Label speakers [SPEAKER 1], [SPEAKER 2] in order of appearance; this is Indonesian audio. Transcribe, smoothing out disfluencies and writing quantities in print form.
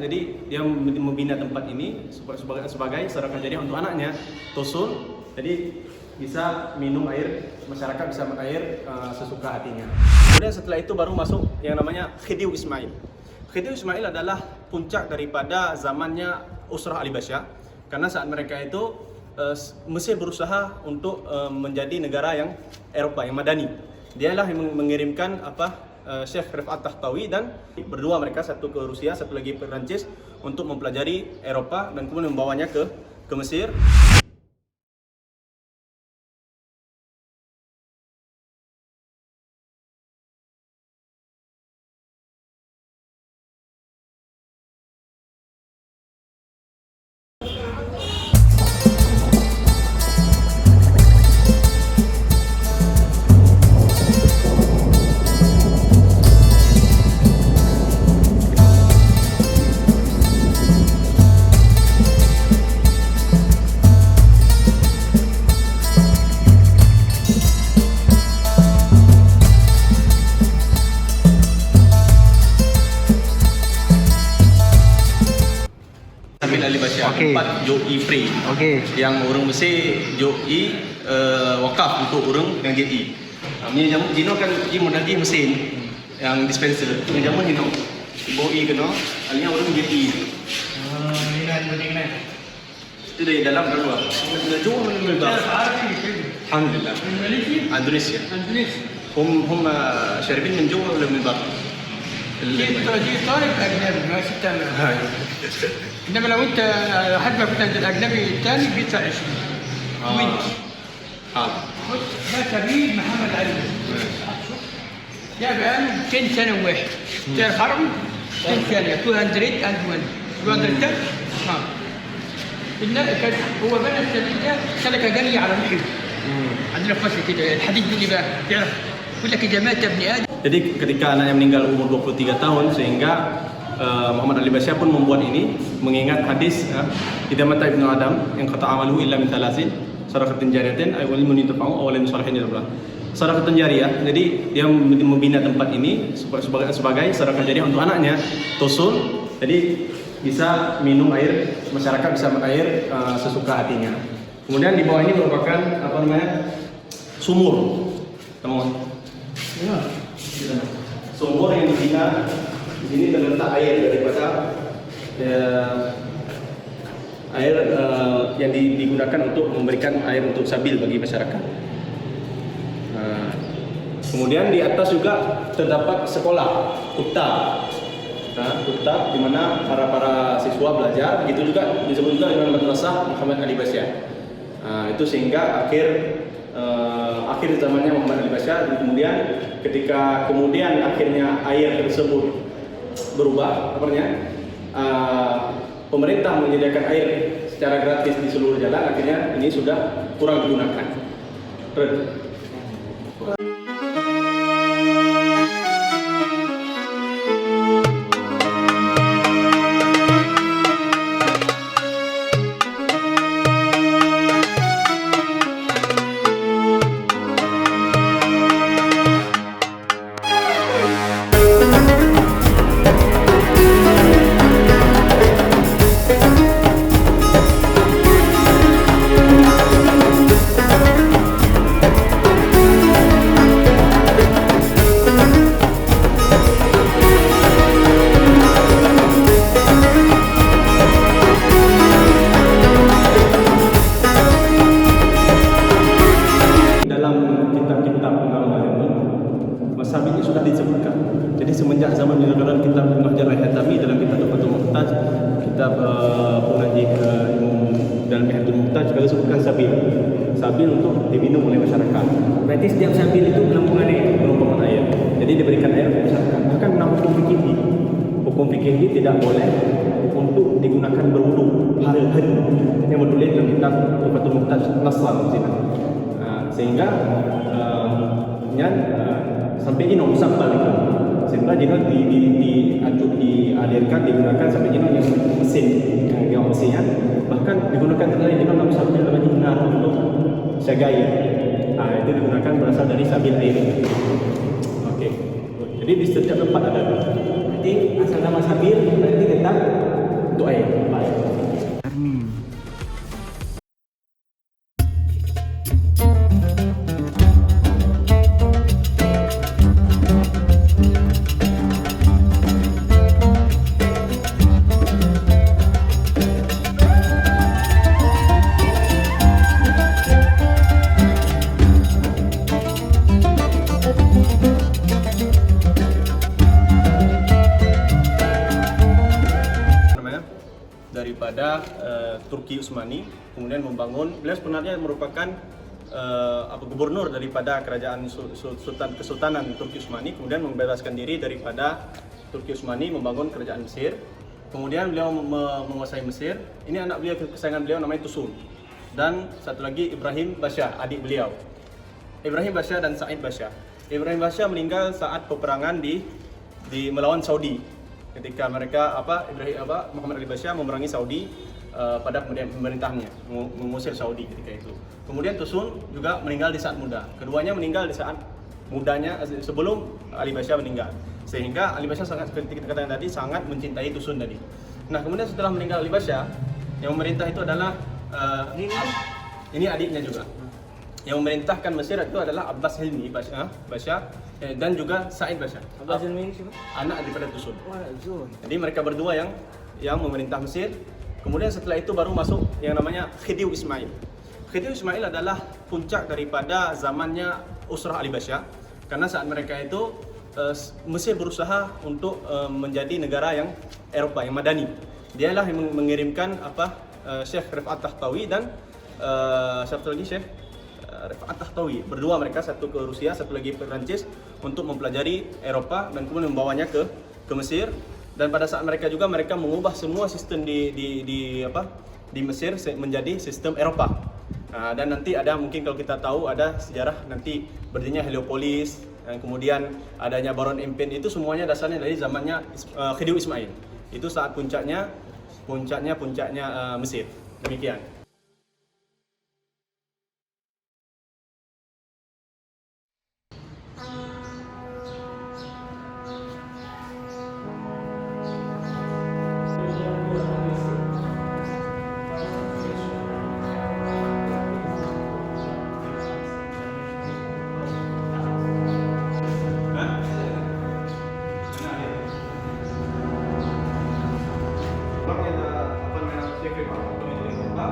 [SPEAKER 1] jadi dia membina tempat ini sebagai sarana kejadian untuk anaknya Tosun. Jadi bisa minum air, masyarakat bisa minum air sesuka hatinya. Kemudian setelah itu baru masuk yang namanya Khidiu Ismail. Khidiu Ismail adalah puncak daripada zamannya Usrah Ali Basyah, karena saat mereka itu Mesir berusaha untuk menjadi negara yang Eropa, yang Madani. Dialah yang mengirimkan Syekh Rif'at Tahtawi, dan berdua mereka, satu ke Rusia, satu lagi ke Perancis, untuk mempelajari Eropa dan kemudian membawanya ke Mesir. Ali Basyah, tempat Jo'i Free. Yang orang Mesir Jo'i wakaf untuk orang yang JI. Punya jamu Jino kan Ji menagih mesin yang dispenser. Punya jamu Jino. Boi kena, alihnya orang JI. Ini itu dari dalam dan luar. Najwa من الباب. الحمد لله. Indonesia. هم شاربين من جوا ولا من الباب؟
[SPEAKER 2] جيت طالب اجنبي ما ستة. انما لو انت حجمك عند الاجنبي الثاني بيدفع 20. وانت
[SPEAKER 1] حاضر.
[SPEAKER 2] ده سبيل محمد علي. ده بقاله 200 سنه واحد. تعرف عربي؟ 200 سنه 200 and 1 200 هو بنى السبيل ده سلكه جري على محيط. عندنا في مصر كده الحديث دي بقى تعرف يقول لك اذا مات ابن ادم.
[SPEAKER 1] Jadi ketika anaknya meninggal umur 23 tahun, sehingga Muhammad Ali Basyah pun membuat ini mengingat hadis idza mata ibnu adam yang kata amaluhu illa min thalathin sadaqatin jariyatin ay wal munitafa'u aw lam salihin illallah. Sadaqatun jariyah, jadi dia membina tempat ini sebagai sedekah jariah untuk anaknya Tosun. Jadi bisa minum air, masyarakat bisa minum air sesuka hatinya. Kemudian di bawah ini merupakan sumur. Teman-teman. Ya. Sumur yang dibina di sini terletak air daripada air yang digunakan untuk memberikan air untuk sabil bagi masyarakat. Kemudian di atas juga terdapat sekolah Kuttab, di mana para siswa belajar. Itu juga disebut juga dengan Madrasah Muhammad Ali Basyah. Itu sehingga akhir zamannya Muhammad Ali Basyah. Kemudian ketika akhirnya air tersebut berubah, pemerintah menyediakan air secara gratis di seluruh jalan, akhirnya ini sudah kurang digunakan. Sabil ini sudah disebutkan. Jadi semenjak zaman dalam kitab Mahjar Al-Haytami, dalam kitab Tuhfatul Muhtaj, kitab pengaji dalam Ihyatul Muhtaj juga disebutkan sabil. Sabil untuk diminum oleh masyarakat. Berarti setiap sabil itu penampungan air. Jadi diberikan air kepada masyarakat. Bahkan dalam hukum fikih ini tidak boleh untuk digunakan berwudu hari-hari. Yang bertulis dalam kitab Tuhfatul Muhtaj Nasran di sini. Sehingga sampai jino musabal itu, sehingga jino dialirkan, digunakan sampai jino yang mesin, yang mesinnya, bahkan digunakan terlalu jino nak musabal dalam jinar untuk syagai. Itu digunakan berasal dari sabil air. Okey. Jadi di setiap tempat ada. Jadi asal nama sabil berarti kita daripada Turki Utsmani, kemudian membangun. Beliau sebenarnya merupakan gubernur daripada kerajaan Kesultanan Turki Utsmani, kemudian membebaskan diri daripada Turki Utsmani, membangun kerajaan Mesir. Kemudian beliau menguasai Mesir. Ini anak beliau kesayangan beliau namanya Tusun. Dan satu lagi Ibrahim Basha, adik beliau. Ibrahim Basha dan Said Basha. Ibrahim Basha meninggal saat peperangan di melawan Saudi. Ketika mereka Muhammad Ali Basha memerangi Saudi pada pemerintahnya, mengusir Saudi ketika itu. Kemudian Tusun juga meninggal di saat muda. Keduanya meninggal di saat mudanya sebelum Ali Basha meninggal. Sehingga Ali Basha sangat, seperti kita katakan tadi, sangat mencintai Tusun tadi. Nah, kemudian setelah meninggal Ali Basha, yang memerintah itu adalah ini adiknya juga. Yang memerintahkan Mesir itu adalah Abbas Hilmi Basha dan juga Said Basha.
[SPEAKER 3] Abbas Hilmi ini siapa?
[SPEAKER 1] Anak daripada Tusun.
[SPEAKER 3] Wah, Zul.
[SPEAKER 1] Jadi mereka berdua yang memerintah Mesir. Kemudian setelah itu baru masuk yang namanya Khidiw Ismail. Khidiw Ismail adalah puncak daripada zamannya Usrah Ali Basha. Karena saat mereka itu Mesir berusaha untuk menjadi negara yang Eropa, yang Madani. Dialah yang mengirimkan Syekh Rifat Tahtawi dan satu lagi Syekh Rifat Tahtawi. Berdua mereka, satu ke Rusia, satu lagi ke Prancis, untuk mempelajari Eropa dan kemudian membawanya ke Mesir. Dan pada saat mereka mengubah semua sistem di Mesir menjadi sistem Eropa. Nah, dan nanti ada, mungkin kalau kita tahu, ada sejarah nanti berdirinya Heliopolis, dan kemudian adanya Baron Empire, itu semuanya dasarnya dari zamannya Khidiw Ismail. Itu saat puncaknya Mesir. Demikian. Sebabnya ada Syekh Rifat Tahtawi itu di kota.